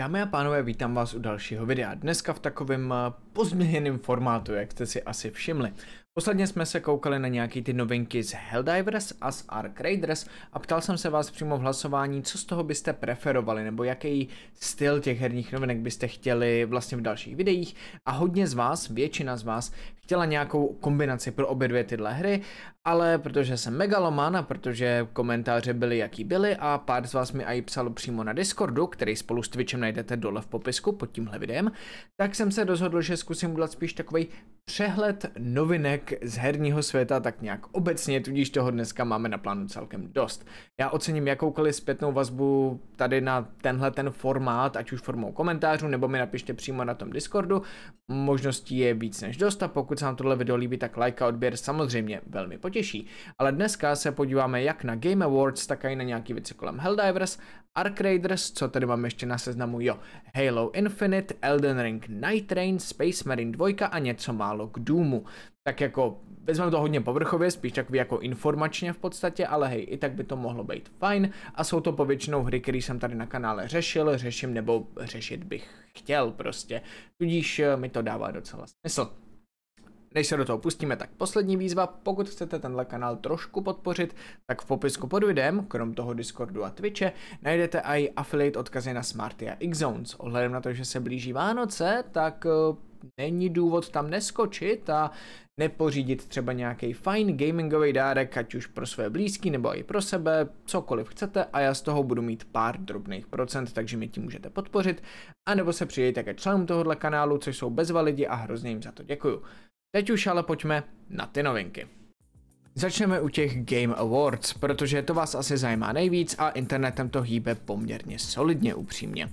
Dámy a pánové, vítám vás u dalšího videa. Dneska v takovém pozměněném formátu, jak jste si asi všimli. Posledně jsme se koukali na nějaký ty novinky z Helldivers a z Ark Raiders a ptal jsem se vás přímo v hlasování, co z toho byste preferovali, nebo jaký styl těch herních novinek byste chtěli vlastně v dalších videích. A hodně z vás, většina z vás, chtěla nějakou kombinaci pro obě dvě tyhle hry, ale protože jsem megaloman a protože komentáře byly jaký byly a pár z vás mi i psalo přímo na Discordu, který spolu s Twitchem najdete dole v popisku pod tímhle videem, tak jsem se rozhodl, že zkusím udělat spíš takovej přehled novinek z herního světa tak nějak obecně, tudíž toho dneska máme na plánu celkem dost. Já ocením jakoukoliv zpětnou vazbu tady na tenhle ten formát, ať už formou komentářů, nebo mi napište přímo na tom Discordu. Možností je víc než dost a pokud se vám tohle video líbí, tak like a odběr samozřejmě velmi potěší. Ale dneska se podíváme jak na Game Awards, tak i na nějaký věci kolem Helldivers, Ark Raiders, co tady máme ještě na seznamu, Halo Infinite, Elden Ring Night Rain, Space Marine 2 a něco málo k Doomu. Tak jako vezmeme to hodně povrchově, spíš takový jako informačně v podstatě, ale hej, i tak by to mohlo být fajn a jsou to povětšinou hry, které jsem tady na kanále řeším nebo řešit bych chtěl prostě, tudíž mi to dává docela smysl. Než se do toho pustíme, tak poslední výzva, pokud chcete tenhle kanál trošku podpořit, tak v popisku pod videem, krom toho Discordu a Twitche, najdete i affiliate odkazy na Smarty a X-Zones. Ohledem na to, že se blíží Vánoce, tak není důvod tam neskočit a nepořídit třeba nějaký fajn gamingový dárek, ať už pro své blízký nebo i pro sebe, cokoliv chcete a já z toho budu mít pár drobných procent, takže mě tím můžete podpořit, anebo se přidejte ke členům tohohle kanálu, což jsou bezva lidi a hrozně jim za to děkuju. Teď už ale pojďme na ty novinky. Začneme u těch Game Awards, protože to vás asi zajímá nejvíc a internetem to hýbe poměrně solidně upřímně.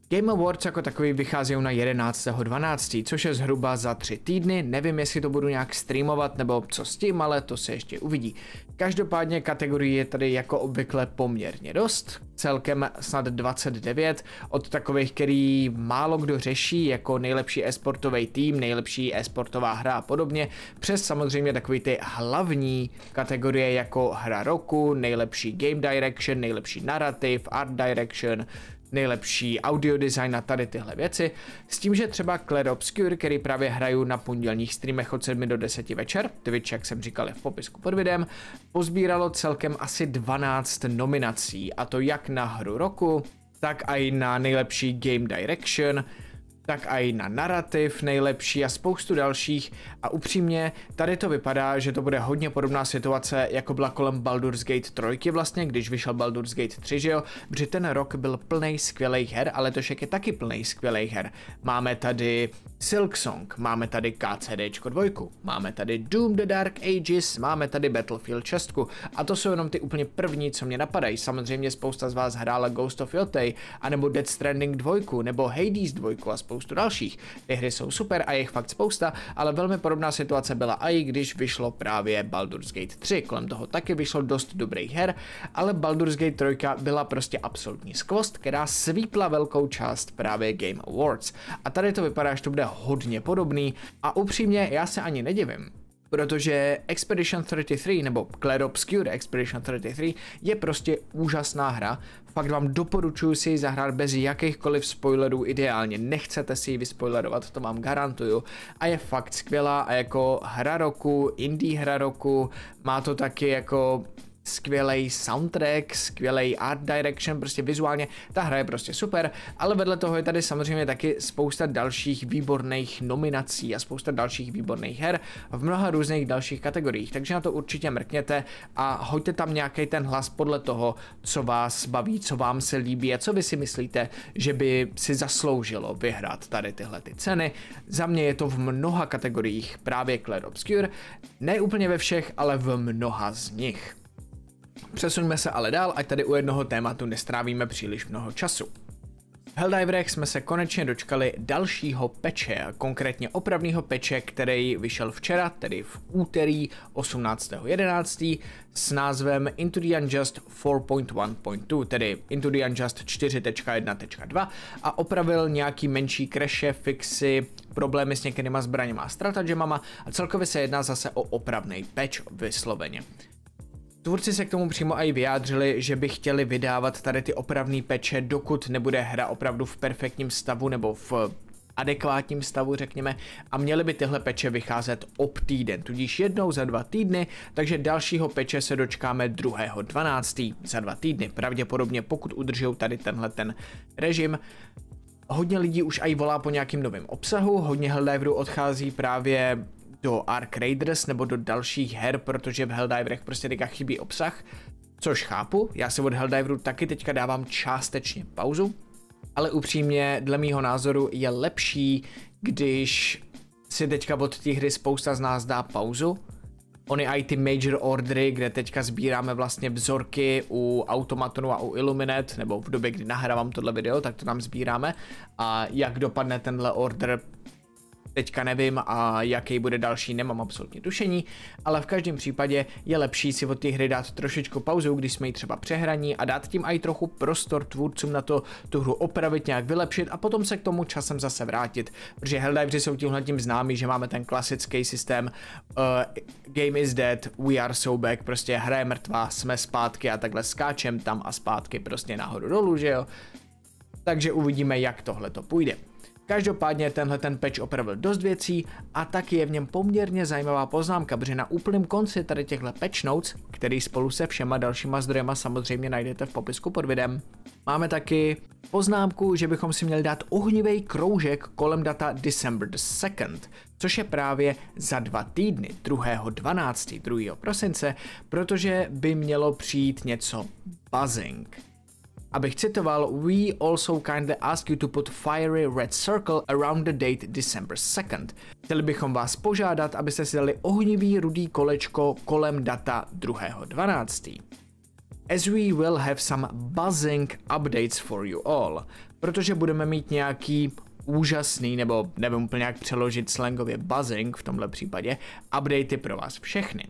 Game Awards jako takový vychází na 11.12., což je zhruba za 3 týdny, nevím jestli to budu nějak streamovat nebo co s tím, ale to se ještě uvidí. Každopádně kategorii je tady jako obvykle poměrně dost, celkem snad 29, od takových, který málo kdo řeší, jako nejlepší e-sportový tým, nejlepší e-sportová hra a podobně, přes samozřejmě takový ty hlavní kategorie jako hra roku, nejlepší game direction, nejlepší narrativ, art direction, nejlepší audio design a tady tyhle věci, s tím, že třeba Clair Obscur, který právě hraju na pondělních streamech od 7 do 10 večer, Twitch, jak jsem říkal, je v popisku pod videem, pozbíralo celkem asi 12 nominací, a to jak na hru roku, tak i na nejlepší game direction, tak i na narrativ nejlepší a spoustu dalších a upřímně tady to vypadá, že to bude hodně podobná situace, jako byla kolem Baldur's Gate 3 vlastně, když vyšel Baldur's Gate 3, že jo, protože ten rok byl plnej skvělých her, ale letošek je taky plnej skvělých her. Máme tady Silksong, máme tady KCDčko 2, máme tady Doom The Dark Ages, máme tady Battlefield 6 a to jsou jenom ty úplně první, co mě napadají. Samozřejmě spousta z vás hrála Ghost of Yotei, anebo Death Stranding 2, nebo Hades 2 a spoustu dalších. Ty hry jsou super a je jich fakt spousta, ale velmi podobná situace byla i když vyšlo právě Baldur's Gate 3, kolem toho taky vyšlo dost dobrých her, ale Baldur's Gate 3 byla prostě absolutní skvost, která svípla velkou část právě Game Awards. A tady to vypadá, že to bude hodně podobný a upřímně já se ani nedivím. Protože Expedition 33 nebo Clair Obscur Expedition 33 je prostě úžasná hra, fakt vám doporučuji si ji zahrát bez jakýchkoliv spoilerů ideálně, nechcete si ji vyspoilerovat, to vám garantuju a je fakt skvělá a jako hra roku, indie hra roku, má to taky jako skvělej soundtrack, skvělej art direction, prostě vizuálně ta hra je prostě super, ale vedle toho je tady samozřejmě taky spousta dalších výborných nominací a spousta dalších výborných her v mnoha různých dalších kategoriích, takže na to určitě mrkněte a hoďte tam nějaký ten hlas podle toho, co vás baví, co vám se líbí a co vy si myslíte, že by si zasloužilo vyhrát tady tyhle ty ceny. Za mě je to v mnoha kategoriích právě Clair Obscur, ne úplně ve všech, ale v mnoha z nich. Přesuňme se ale dál, ať tady u jednoho tématu nestrávíme příliš mnoho času. V Helldiverech jsme se konečně dočkali dalšího patche, konkrétně opravného patche, který vyšel včera, tedy v úterý 18.11. s názvem Into the Unjust 4.1.2, tedy Into the Unjust 4.1.2 a opravil nějaký menší crashe, fixy, problémy s některýma zbraněma a stratagemama a celkově se jedná zase o opravnej patch vysloveně. Tvůrci se k tomu přímo i vyjádřili, že by chtěli vydávat tady ty opravné patche, dokud nebude hra opravdu v perfektním stavu nebo v adekvátním stavu, řekněme, a měly by tyhle patche vycházet ob týden, tudíž jednou za 2 týdny, takže dalšího patche se dočkáme 2.12. za 2 týdny, pravděpodobně pokud udržou tady tenhle ten režim. Hodně lidí už i volá po nějakým novým obsahu, hodně Helldiverů odchází právě do Ark Raiders nebo do dalších her, protože v Helldiverech prostě teďka chybí obsah, což chápu, já si od Helldiveru taky teďka dávám částečně pauzu, ale upřímně, dle mýho názoru je lepší, když si teďka od té hry spousta z nás dá pauzu. Ony i ty major ordery, kde teďka sbíráme vlastně vzorky u Automatonu a u Illuminate, nebo v době, kdy nahrávám tohle video, tak to tam sbíráme. A jak dopadne tenhle order, teďka nevím, a jaký bude další, nemám absolutně tušení, ale v každém případě je lepší si od té hry dát trošičku pauzu, když jsme ji třeba přehraní, a dát tím i trochu prostor tvůrcům na to tu hru opravit, nějak vylepšit a potom se k tomu časem zase vrátit, protože Helldiveři jsou tímhletím známí, že máme ten klasický systém game is dead, we are so back, prostě hra je mrtvá, jsme zpátky a takhle skáčem tam a zpátky prostě nahoru dolů, že jo? Takže uvidíme, jak tohle to půjde. Každopádně tenhle ten patch opravil dost věcí a taky je v něm poměrně zajímavá poznámka, protože na úplném konci tady těchto patch notes, který spolu se všema dalšíma zdrojema samozřejmě najdete v popisku pod videem, máme taky poznámku, že bychom si měli dát ohnivý kroužek kolem data December 2nd, což je právě za 2 týdny, 2.12., 2. prosince, protože by mělo přijít něco buzzing. Abych citoval, we also kindly ask you to put fiery red circle around the date December 2nd. Chtěli bychom vás požádat, abyste si dali ohnivý rudý kolečko kolem data 2.12. As we will have some buzzing updates for you all. Protože budeme mít nějaký úžasný, nebo nevím úplně jak přeložit slangově buzzing v tomhle případě, updaty pro vás všechny.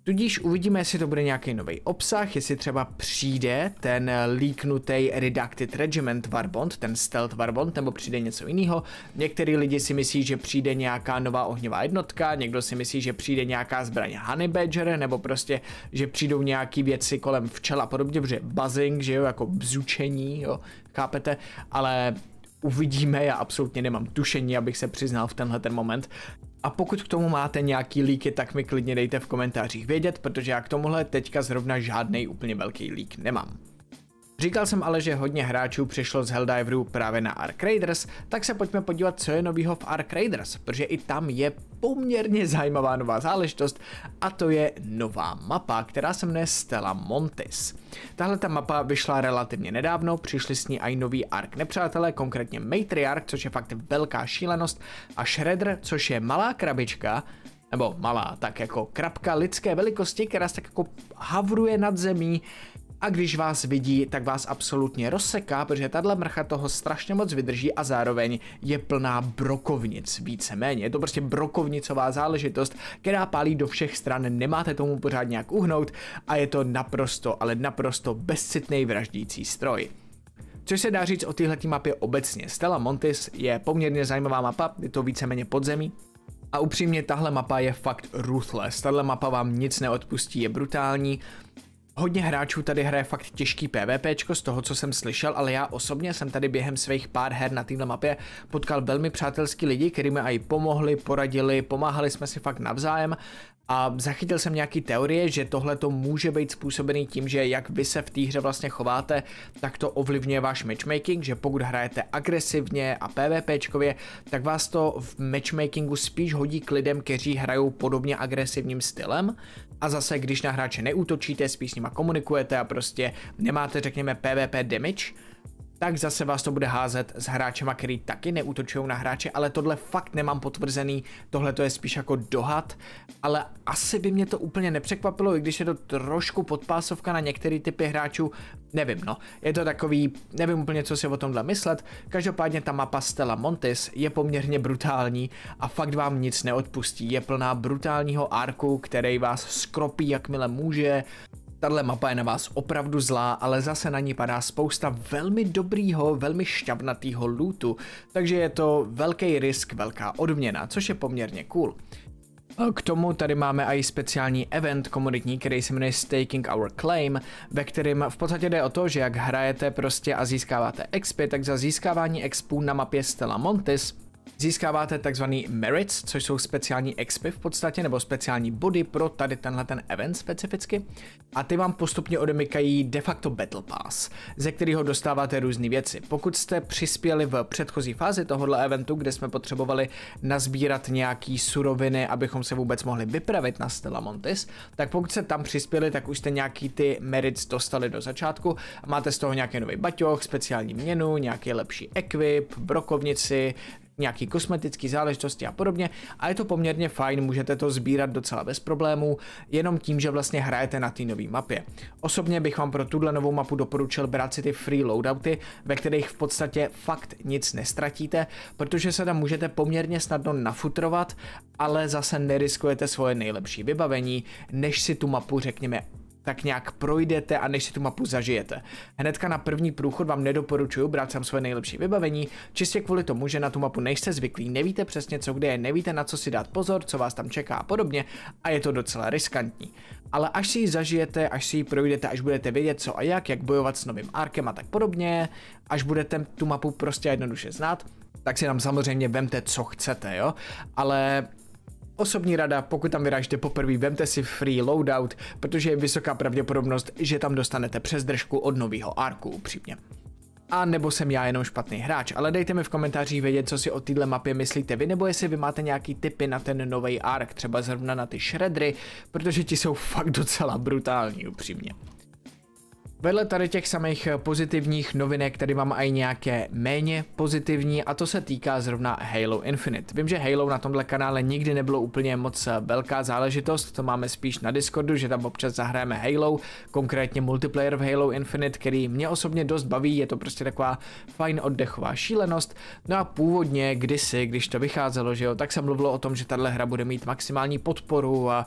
Tudíž uvidíme, jestli to bude nějaký nový obsah, jestli třeba přijde ten leaknutý Redacted Regiment Warbond, ten Stealth Warbond, nebo přijde něco jiného. Některý lidi si myslí, že přijde nějaká nová ohnivá jednotka, někdo si myslí, že přijde nějaká zbraň Honey Badger, nebo prostě, že přijdou nějaký věci kolem včel a podobně, protože buzzing, že jo, jako bzučení, jo, chápete, ale uvidíme, já absolutně nemám tušení, abych se přiznal v tenhle ten moment. A pokud k tomu máte nějaký líky, tak mi klidně dejte v komentářích vědět, protože já k tomuhle teďka zrovna žádnej úplně velký lík nemám. Říkal jsem ale, že hodně hráčů přišlo z Helldiveru právě na Ark Raiders, tak se pojďme podívat, co je novýho v Ark Raiders, protože i tam je poměrně zajímavá nová záležitost a to je nová mapa, která se jmenuje Stella Montis. Tahle ta mapa vyšla relativně nedávno, přišli s ní i noví Ark nepřátelé, konkrétně Matriarch, což je fakt velká šílenost, a Shredder, což je malá krabička, nebo malá, tak jako krabka lidské velikosti, která se tak jako havruje nad zemí, a když vás vidí, tak vás absolutně rozseká, protože tahle mrcha toho strašně moc vydrží a zároveň je plná brokovnic, víceméně. Je to prostě brokovnicová záležitost, která pálí do všech stran, nemáte tomu pořád nějak uhnout a je to naprosto, ale naprosto bezcitný vraždící stroj. Což se dá říct o téhletý mapě obecně. Stella Montis je poměrně zajímavá mapa, je to víceméně podzemí. A upřímně tahle mapa je fakt ruthless, tahle mapa vám nic neodpustí, je brutální. Hodně hráčů tady hraje fakt těžký PvPčko z toho, co jsem slyšel, ale já osobně jsem tady během svých pár her na téhle mapě potkal velmi přátelský lidi, kteří mi i pomohli, poradili, pomáhali jsme si fakt navzájem a zachytil jsem nějaký teorie, že tohle to může být způsobený tím, že jak vy se v té hře vlastně chováte, tak to ovlivňuje váš matchmaking, že pokud hrajete agresivně a PvPčkově, tak vás to v matchmakingu spíš hodí k lidem, kteří hrajou podobně agresivním stylem. A zase, když na hráče neútočíte, spíš s nima komunikujete a prostě nemáte, řekněme, PvP damage, tak zase vás to bude házet s hráčema, který taky neútočují na hráče, ale tohle fakt nemám potvrzený, tohle to je spíš jako dohad, ale asi by mě to úplně nepřekvapilo, i když je to trošku podpásovka na některé typy hráčů, nevím no, je to takový, nevím úplně co si o tomhle myslet, každopádně ta mapa Stella Montis je poměrně brutální a fakt vám nic neodpustí, je plná brutálního arku, který vás skropí jakmile může. Tahle mapa je na vás opravdu zlá, ale zase na ní padá spousta velmi dobrýho, velmi šťavnatýho lootu, takže je to velký risk, velká odměna, což je poměrně cool. K tomu tady máme i speciální event komunitní, který se jmenuje Staking Our Claim, ve kterém v podstatě jde o to, že jak hrajete prostě a získáváte expy, tak za získávání expů na mapě Stella Montis získáváte takzvaný merits, což jsou speciální expy v podstatě, nebo speciální body pro tady tenhle ten event specificky. A ty vám postupně odemykají de facto Battle Pass, ze kterého dostáváte různé věci. Pokud jste přispěli v předchozí fázi tohohle eventu, kde jsme potřebovali nazbírat nějaký suroviny, abychom se vůbec mohli vypravit na Stella Montis, tak pokud jste tam přispěli, tak už jste nějaký ty merits dostali do začátku a máte z toho nějaký nový baťoch, speciální měnu, nějaký lepší equip, brokovnici, nějaký kosmetický záležitosti a podobně a je to poměrně fajn, můžete to sbírat docela bez problémů, jenom tím, že vlastně hrajete na té nové mapě. Osobně bych vám pro tuhle novou mapu doporučil brát si ty free loadouty, ve kterých v podstatě fakt nic nestratíte, protože se tam můžete poměrně snadno nafutrovat, ale zase neriskujete svoje nejlepší vybavení, než si tu mapu řekněme tak nějak projdete a než si tu mapu zažijete. Hnedka na první průchod vám nedoporučuju brát sem svoje nejlepší vybavení, čistě kvůli tomu, že na tu mapu nejste zvyklí, nevíte přesně co kde je, nevíte na co si dát pozor, co vás tam čeká a podobně a je to docela riskantní. Ale až si ji zažijete, až si ji projdete, až budete vědět co a jak bojovat s novým arkem a tak podobně, až budete tu mapu prostě jednoduše znát, tak si tam samozřejmě vemte co chcete, jo, ale osobní rada, pokud tam vyrážíte poprvé, vemte si free loadout, protože je vysoká pravděpodobnost, že tam dostanete přes držku od nového arku upřímně. A nebo jsem já jenom špatný hráč, ale dejte mi v komentářích vědět, co si o téhle mapě myslíte vy, nebo jestli vy máte nějaký tipy na ten nový ark, třeba zrovna na ty shreddery, protože ti jsou fakt docela brutální upřímně. Vedle tady těch samých pozitivních novinek tady mám i nějaké méně pozitivní a to se týká zrovna Halo Infinite. Vím, že Halo na tomhle kanále nikdy nebylo úplně moc velká záležitost, to máme spíš na Discordu, že tam občas zahrajeme Halo, konkrétně multiplayer v Halo Infinite, který mě osobně dost baví, je to prostě taková fajn oddechová šílenost. No a původně kdysi, když to vycházelo, že jo, tak se mluvilo o tom, že tahle hra bude mít maximální podporu a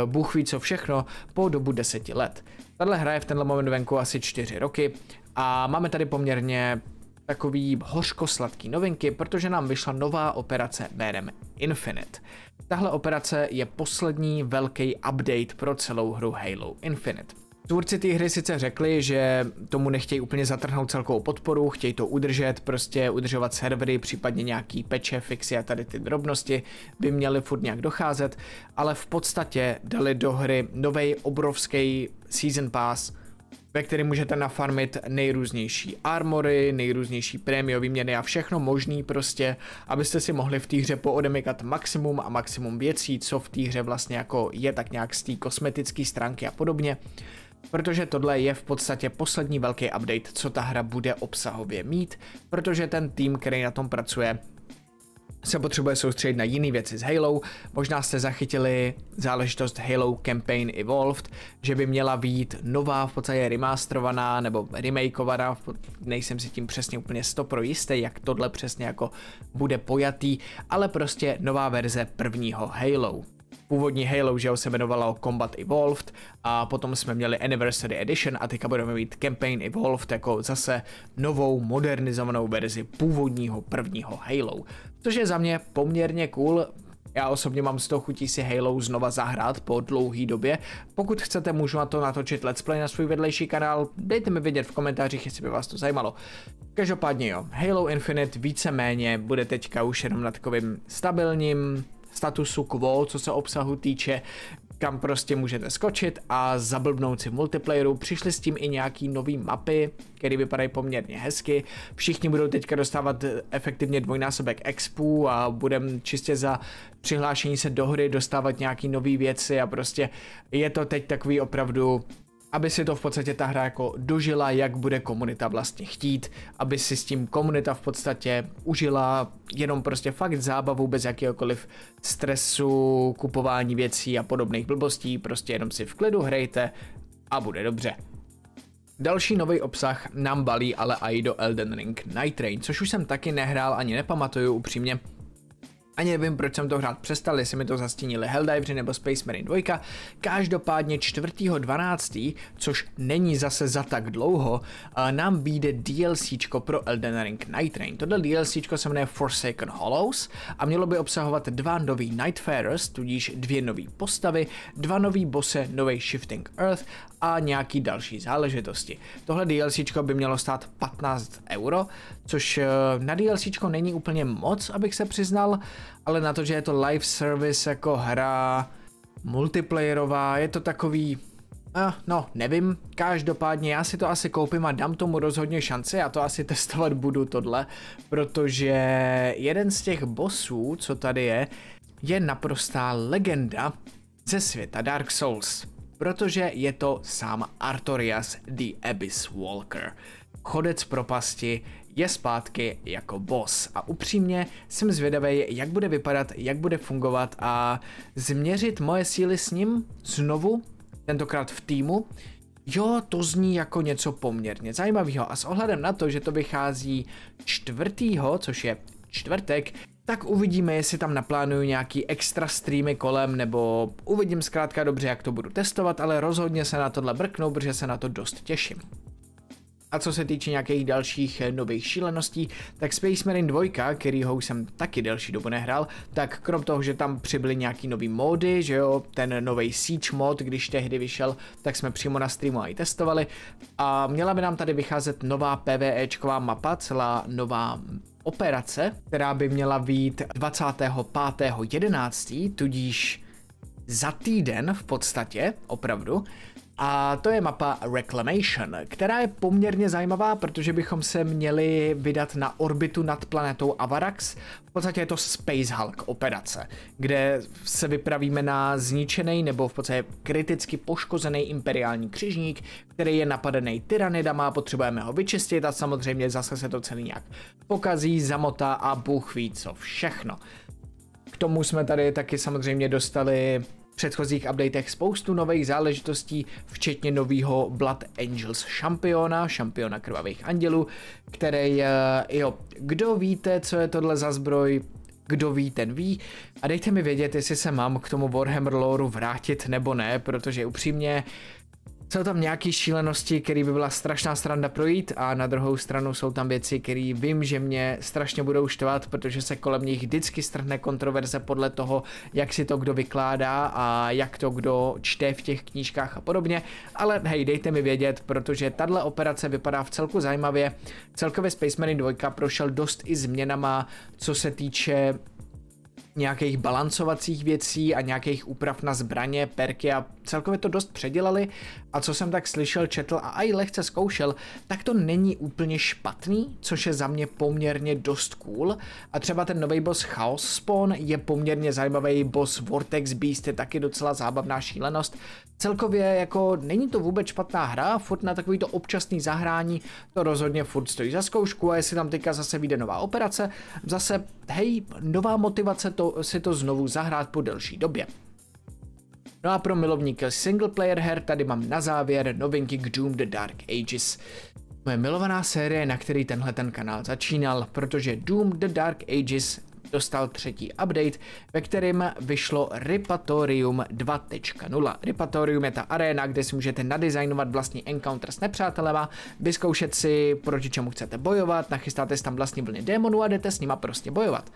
Bůh ví co všechno po dobu 10 let. Tahle hra je v tenhle moment venku asi 4 roky a máme tady poměrně takový hořkosladký novinky, protože nám vyšla nová operace jménem Infinite. Tahle operace je poslední velký update pro celou hru Halo Infinite. Tvůrci té hry sice řekli, že tomu nechtějí úplně zatrhnout celkovou podporu, chtějí to udržet, prostě udržovat servery, případně nějaký patche, fixy a tady ty drobnosti by měly furt nějak docházet, ale v podstatě dali do hry novej obrovský Season Pass, ve kterém můžete nafarmit nejrůznější armory, nejrůznější prémiové měny a všechno možný prostě, abyste si mohli v té hře poodemykat maximum a maximum věcí, co v té hře vlastně jako je tak nějak z té kosmetické stránky a podobně. Protože tohle je v podstatě poslední velký update, co ta hra bude obsahově mít, protože ten tým, který na tom pracuje, se potřebuje soustředit na jiné věci z Halo. Možná jste zachytili záležitost Halo Campaign Evolved, že by měla být nová, v podstatě remasterovaná nebo remakeovaná, nejsem si tím přesně úplně 100% jistý, jak tohle přesně jako bude pojatý, ale prostě nová verze prvního Halo. Původní Halo, že se jmenovalo Combat Evolved a potom jsme měli Anniversary Edition a teďka budeme mít Campaign Evolved jako zase novou modernizovanou verzi původního prvního Halo. Což je za mě poměrně cool. Já osobně mám z toho chutí si Halo znova zahrát po dlouhý době. Pokud chcete, můžu na to natočit let's play na svůj vedlejší kanál, dejte mi vědět v komentářích, jestli by vás to zajímalo. Každopádně jo, Halo Infinite víceméně bude teďka už jenom na takovým stabilním statusu quo, co se obsahu týče, kam prostě můžete skočit a zablbnout si v multiplayeru. Přišli s tím i nějaký nový mapy, které vypadají poměrně hezky. Všichni budou teďka dostávat efektivně dvojnásobek expů a budeme čistě za přihlášení se do hry dostávat nějaký nový věci a prostě je to teď takový opravdu, aby si to v podstatě ta hra jako dožila, jak bude komunita vlastně chtít, aby si s tím komunita v podstatě užila jenom prostě fakt zábavu bez jakéhokoliv stresu, kupování věcí a podobných blbostí, prostě jenom si v klidu hrajte a bude dobře. Další nový obsah nám balí ale i do Elden Ring Night Train, což už jsem taky nehrál ani nepamatuju upřímně. Ani nevím, proč jsem to hrát přestal, jestli mi to zastínili Helldiveri nebo Space Marine 2. Každopádně 4.12., což není zase za tak dlouho, nám vyjde DLCčko pro Elden Ring Night Rain. Tohle DLCčko se jmenuje Forsaken Hollows a mělo by obsahovat 2 nový Nightfarers, tudíž 2 nový postavy, 2 nový bosse, nový Shifting Earth a nějaký další záležitosti. Tohle DLCčko by mělo stát 15 €, což na DLCčko není úplně moc, abych se přiznal, ale na to, že je to live service jako hra multiplayerová, je to takový, no nevím, každopádně já si to asi koupím a dám tomu rozhodně šanci, já to asi testovat budu tohle, protože jeden z těch bossů, co tady je naprostá legenda ze světa Dark Souls, protože je to sám Artorias the Abyss Walker. Chodec propasti je zpátky jako boss a upřímně jsem zvědavý, jak bude vypadat, jak bude fungovat a změřit moje síly s ním znovu, tentokrát v týmu. Jo, to zní jako něco poměrně zajímavého a s ohledem na to, že to vychází 4., což je čtvrtek, tak uvidíme, jestli tam naplánuju nějaký extra streamy kolem, nebo uvidím zkrátka dobře, jak to budu testovat, ale rozhodně se na tohle brknu, protože se na to dost těším. A co se týče nějakých dalších nových šíleností, tak Space Marine 2, kterýho jsem taky delší dobu nehrál, tak krom toho, že tam přibyly nějaký nový módy, že jo, ten nový Siege mod, když tehdy vyšel, tak jsme přímo na streamu i testovali a měla by nám tady vycházet nová PvEčková mapa, celá nová operace, která by měla být 25.11., tudíž za týden v podstatě, opravdu. A to je mapa Reclamation, která je poměrně zajímavá, protože bychom se měli vydat na orbitu nad planetou Avarax. V podstatě je to Space Hulk operace, kde se vypravíme na zničený nebo v podstatě kriticky poškozený imperiální křižník, který je napadený tyranidama, potřebujeme ho vyčistit a samozřejmě zase se to celý nějak pokazí, zamotá a Bůh ví co všechno. K tomu jsme tady taky samozřejmě dostali v předchozích updatech spoustu nových záležitostí, včetně nového Blood Angels šampiona krvavých andělů, který, kdo víte, co je tohle za zbroj, kdo ví, ten ví. A dejte mi vědět, jestli se mám k tomu Warhammer loreu vrátit nebo ne, protože upřímně jsou tam nějaké šílenosti, které by byla strašná sranda projít a na druhou stranu jsou tam věci, které vím, že mě strašně budou štvat, protože se kolem nich vždycky strhne kontroverze podle toho, jak si to kdo vykládá a jak to kdo čte v těch knížkách a podobně, ale hej, dejte mi vědět, protože tahle operace vypadá v celku zajímavě. Celkově Space Marine 2 prošel dost i změnama, co se týče nějakých balancovacích věcí a nějakých úprav na zbraně, perky a celkově to dost předělali a co jsem tak slyšel, četl a i lehce zkoušel, tak to není úplně špatný, což je za mě poměrně dost cool a třeba ten nový boss Chaos Spawn je poměrně zajímavý, boss Vortex Beast je taky docela zábavná šílenost. Celkově jako není to vůbec špatná hra, furt na takovýto občasný zahrání to rozhodně furt stojí za zkoušku a jestli tam teďka zase vyjde nová operace, zase hej, nová motivace si to znovu zahrát po delší době. No a pro milovníky singleplayer her tady mám na závěr novinky k Doom The Dark Ages. Moje milovaná série, na který ten kanál začínal, protože Doom The Dark Ages dostal 3. update, ve kterém vyšlo Repatorium 2.0. Repatorium je ta aréna, kde si můžete nadizajnovat vlastní encounter s nepřátelema, vyzkoušet si, proti čemu chcete bojovat, nachystáte si tam vlastní vlny démonů a jdete s nima prostě bojovat.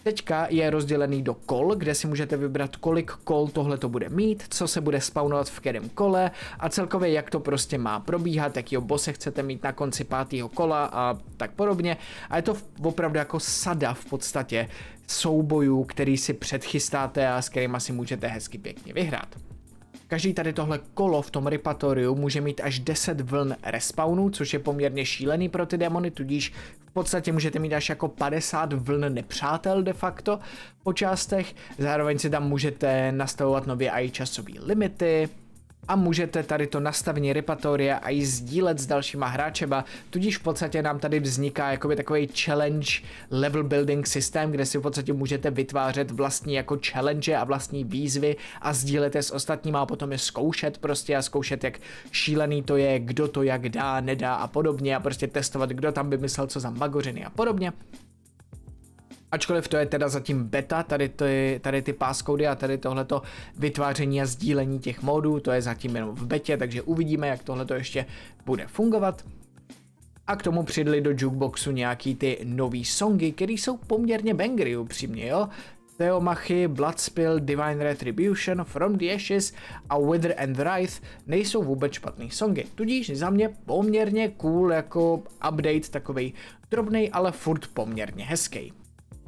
Teďka je rozdělený do kol, kde si můžete vybrat, kolik kol tohle to bude mít, co se bude spawnovat v kterém kole a celkově jak to prostě má probíhat, jakýho bosse chcete mít na konci 5. kola a tak podobně. A je to opravdu jako sada v podstatě soubojů, který si předchystáte a s kterýma si můžete hezky pěkně vyhrát. Každý tady tohle kolo v tom Repatoriu může mít až 10 vln respawnů, což je poměrně šílený pro ty démony, tudíž v podstatě můžete mít až jako 50 vln nepřátel de facto po částech, zároveň si tam můžete nastavovat nově i časové limity a můžete tady to nastavení Repatoria a i sdílet s dalšíma hráčema, tudíž v podstatě nám tady vzniká jakoby takový challenge level building systém, kde si v podstatě můžete vytvářet vlastní jako challenge a vlastní výzvy a sdílet je s ostatníma a potom je zkoušet prostě a zkoušet, jak šílený to je, kdo to jak dá, nedá a podobně a prostě testovat, kdo tam vymyslel co za magořiny a podobně. Ačkoliv to je teda zatím beta, tady ty passkody a tady tohleto vytváření a sdílení těch modů, to je zatím jenom v betě, takže uvidíme, jak tohleto ještě bude fungovat. A k tomu přidali do jukeboxu nějaký ty nový songy, které jsou poměrně bangery upřímně, jo. Theomachy, Bloodspill, Divine Retribution, From the Ashes a Wither and Wraith nejsou vůbec špatný songy, tudíž za mě poměrně cool jako update, takovej drobnej, ale furt poměrně hezký.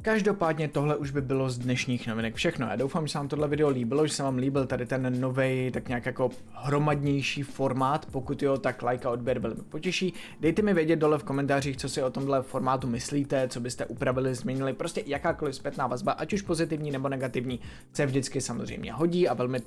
Každopádně tohle už by bylo z dnešních novinek všechno. Já doufám, že se vám tohle video líbilo, že se vám líbil tady ten novej, tak nějak jako hromadnější formát. Pokud jo, tak like a odběr velmi potěší. Dejte mi vědět dole v komentářích, co si o tomhle formátu myslíte, co byste upravili, změnili, prostě jakákoliv zpětná vazba, ať už pozitivní nebo negativní, se vždycky samozřejmě hodí a velmi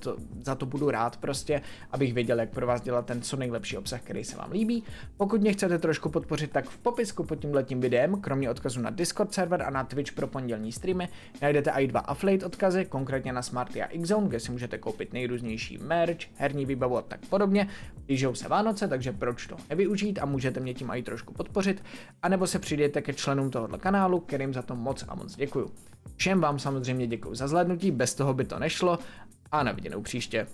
za to budu rád prostě, abych věděl, jak pro vás dělat ten co nejlepší obsah, který se vám líbí. Pokud mě chcete trošku podpořit, tak v popisku pod tímhletím videem, kromě odkazu na Discord server a na Twitch pro pondělní streamy, najdete i 2 affiliate odkazy, konkrétně na Smarty a Xzone, kde si můžete koupit nejrůznější merch, herní výbavu a tak podobně. Blížou se Vánoce, takže proč to nevyužít a můžete mě tím i trošku podpořit, anebo se přidejte ke členům tohoto kanálu, kterým za to moc a moc děkuju. Všem vám samozřejmě děkuju za zhlédnutí, bez toho by to nešlo a na viděnou příště.